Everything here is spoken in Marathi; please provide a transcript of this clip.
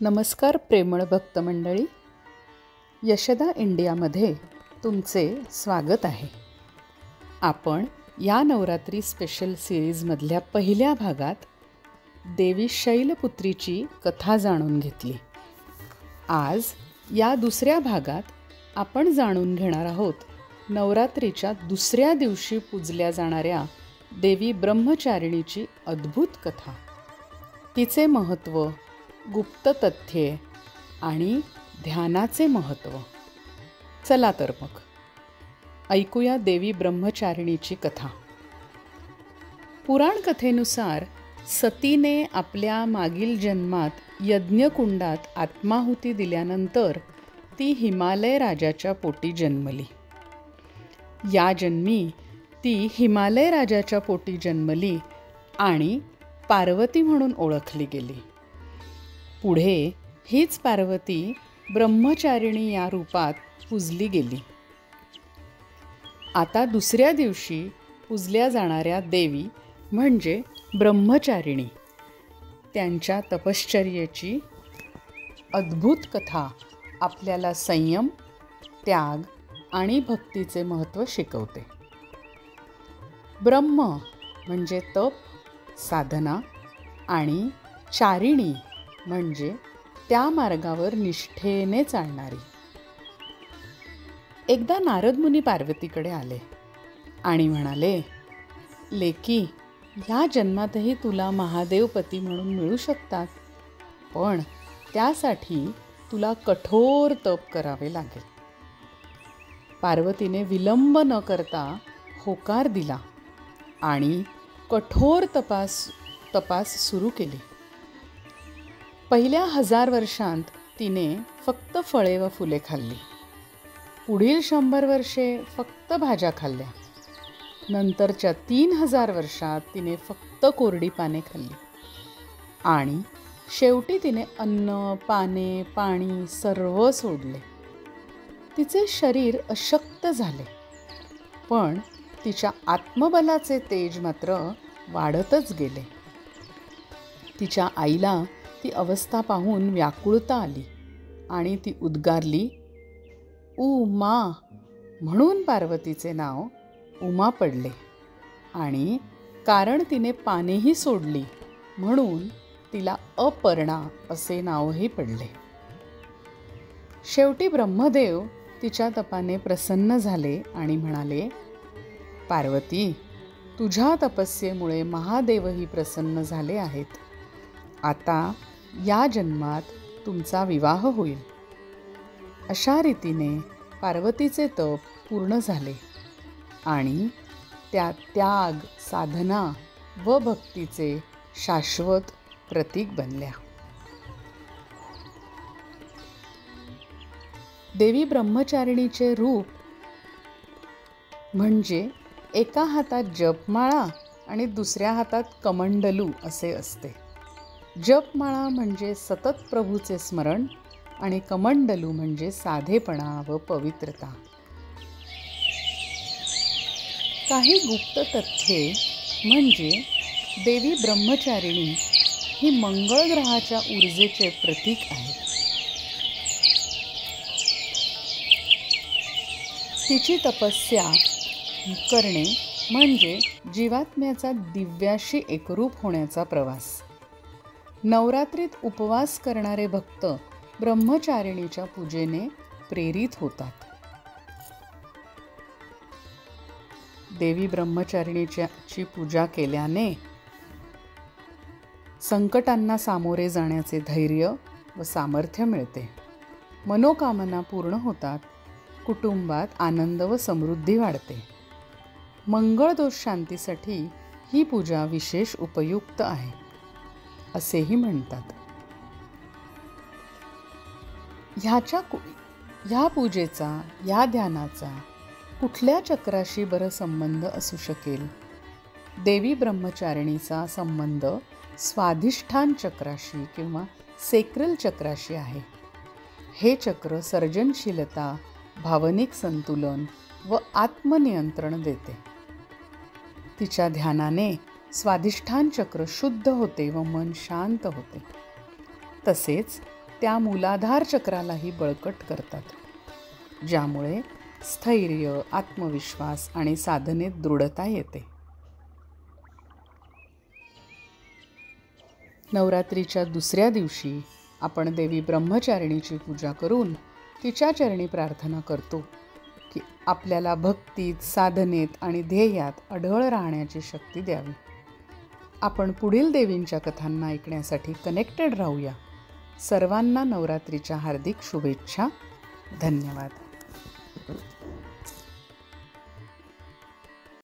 नमस्कार प्रेमळ भक्त मंडळी, यशदा इंडियामध्ये तुमचे स्वागत आहे. आपण या नवरात्री स्पेशल सिरीजमधल्या पहिल्या भागात देवी शैलपुत्रीची कथा जाणून घेतली. आज या दुसऱ्या भागात आपण जाणून घेणार आहोत नवरात्रीच्या दुसऱ्या दिवशी पूजल्या जाणाऱ्या देवी ब्रह्मचारिणीची अद्भुत कथा, तिचे महत्त्व, गुप्त तथ्ये आणि ध्यानाचे महत्त्व. चला तर मग ऐकूया देवी ब्रह्मचारिणीची कथा. पुराण कथेनुसार सतीने आपल्या मागील जन्मात यज्ञकुंडात आत्माहुती दिल्यानंतर ती हिमालय राजाच्या पोटी जन्मली. या जन्मी ती हिमालय राजाच्या पोटी जन्मली आणि पार्वती म्हणून ओळखली गेली. पुढे हीच पार्वती ब्रह्मचारिणी या रूपात पूजली गेली. आता दुसऱ्या दिवशी पूजल्या जाणाऱ्या देवी म्हणजे ब्रह्मचारिणी, त्यांच्या तपश्चर्येची अद्भुत कथा आपल्याला संयम, त्याग आणि भक्तीचे महत्त्व शिकवते. ब्रह्म म्हणजे तप, साधना आणि चारिणी म्हणजे त्या मार्गावर निष्ठेने चालणारी. एकदा नारद मुनी पार्वतीकडे आले आणि म्हणाले, लेकी, ह्या जन्मातही तुला महादेव पती म्हणून मिळू शकतात, पण त्यासाठी तुला कठोर तप करावे लागेल. पार्वतीने विलंब न करता होकार दिला आणि कठोर तपास सुरू केली. पहिल्या 1000 वर्षांत तिने फक्त फळे व फुले खाल्ली. पुढील 100 वर्षे फक्त भाज्या खाल्ल्या. नंतरच्या 3000 वर्षात तिने फक्त कोरडी पाने खाल्ली आणि शेवटी तिने अन्न, पाने, पाणी सर्व सोडले. तिचे शरीर अशक्त झाले, पण तिच्या आत्मबलाचे तेज मात्र वाढतच गेले. तिच्या आईला ती अवस्था पाहून व्याकुळता आली आणि ती उद्गारली, उमा. म्हणून पार्वतीचे नाव उमा पडले आणि कारण तिने पानेही सोडली म्हणून तिला अपर्णा असे नावही पडले. शेवटी ब्रह्मदेव तिच्या तपाने प्रसन्न झाले आणि म्हणाले, पार्वती, तुझ्या तपस्येमुळे महादेवही प्रसन्न झाले आहेत. आता या जन्मात तुमचा विवाह होईल. अशा रीतीने पार्वतीचे तप पूर्ण झाले आणि त्या त्याग, साधना व भक्तीचे शाश्वत प्रतीक बनल्या. देवी ब्रह्मचारिणीचे रूप म्हणजे एका हातात जपमाळा आणि दुसऱ्या हातात कमंडलू असे असते. जपमाळा म्हणजे सतत प्रभूचे स्मरण आणि कमंडलू म्हणजे साधेपणा व पवित्रता. काही गुप्त तथ्ये म्हणजे देवी ब्रह्मचारिणी ही मंगळ ग्रहाच्या ऊर्जेचे प्रतीक आहे. तिची तपस्या करणे म्हणजे जीवात्म्याचा दिव्याशी एकरूप होण्याचा प्रवास. नवरात्रीत उपवास करणारे भक्त ब्रह्मचारिणीच्या पूजेने प्रेरित होतात. देवी ब्रह्मचारिणीची पूजा केल्याने संकटांना सामोरे जाण्याचे धैर्य व सामर्थ्य मिळते. मनोकामना पूर्ण होतात. कुटुंबात आनंद व समृद्धी वाढते. मंगळ दोष शांतीसाठी ही पूजा विशेष उपयुक्त आहे असेही म्हणतात. ह्या पूजेचा, या ध्यानाचा कुठल्या चक्राशी बरं संबंध असू शकेल? देवी ब्रह्मचारिणीचा संबंध स्वाधिष्ठान चक्राशी किंवा सेक्रल चक्राशी आहे. हे चक्र सर्जनशीलता, भावनिक संतुलन व आत्मनियंत्रण देते. तिच्या ध्यानाने स्वाधिष्ठान चक्र शुद्ध होते व मन शांत होते. तसेच त्या मूलाधार चक्रालाही बळकट करतात, ज्यामुळे स्थैर्य, आत्मविश्वास आणि साधनेत दृढता येते. नवरात्रीच्या दुसऱ्या दिवशी आपण देवी ब्रह्मचारिणीची पूजा करून तिच्या चरणी प्रार्थना करतो की आपल्याला भक्तीत, साधनेत आणि ध्येयात अढळ राहण्याची शक्ती द्यावी. आपण पुढील देवींच्या कथांना ऐकण्यासाठी कनेक्टेड राहूया. सर्वांना नवरात्रीच्या हार्दिक शुभेच्छा. धन्यवाद.